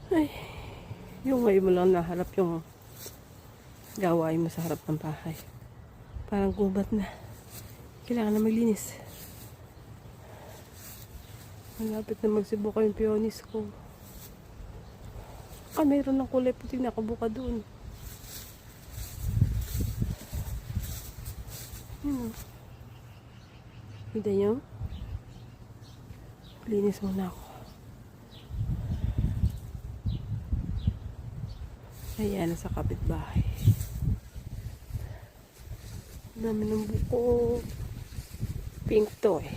Ay, yung ngayon mo lang naharap yung gawain mo sa harap ng bahay. Parang gubat na. Kailangan na maglinis. Malapit na magsibuka yung peonis ko. Mayroon ng kulay puti nakabuka doon. Kita nyo? Linis muna ako. Ayan, nasa kapitbahay. Dami ng buko. Pink to eh.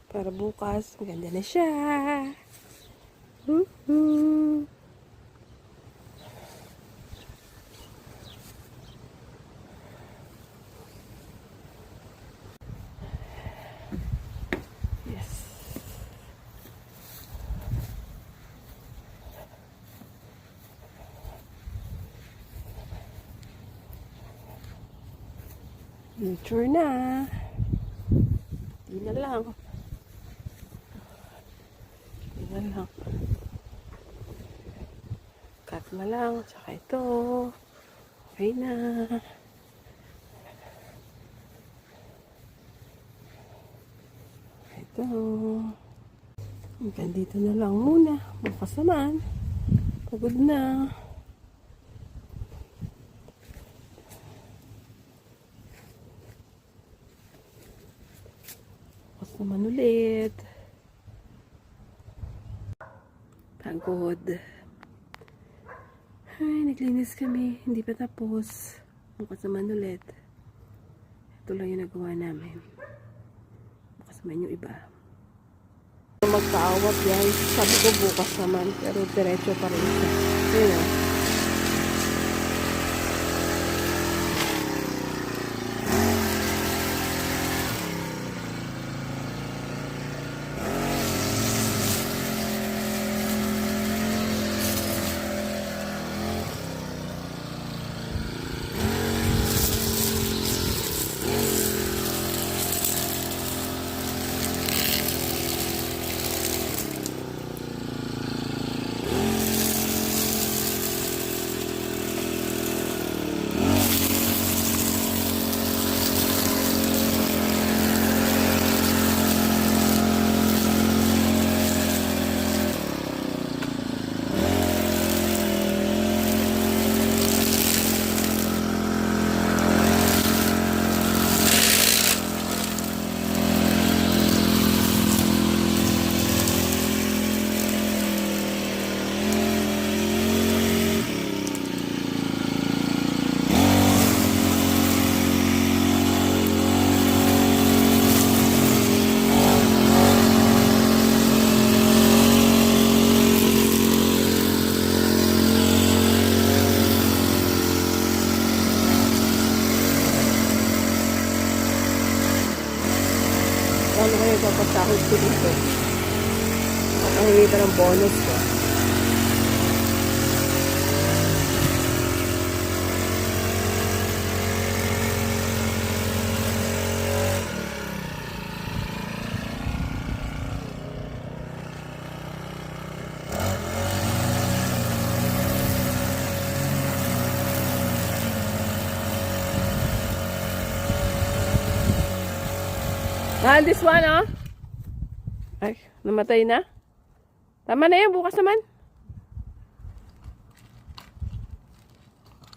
Para bukas, maganda na siya. Woohoo! Yes. Future na. Di na lang. Cut na lang. Tsaka ito. Okay na. Ito. Hanggang dito na lang muna. Bukas naman. Pagod na. Bukas naman ulit. Pagod. Ay, naglinis kami. Hindi pa tapos. Bukas naman ulit. Ito lang yung nagawa namin. Bukas naman yung iba. Magkaawat yan. Sabi ko bukas naman. Pero diretso pa rin siya. Yun o. Ano kayo papasahod ko dito? Makahingi ka ng bonus ko. This one, oh. Ay, namatay na. Tama na yan, bukas naman.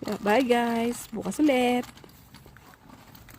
Yeah, bye guys. Bukas ulit.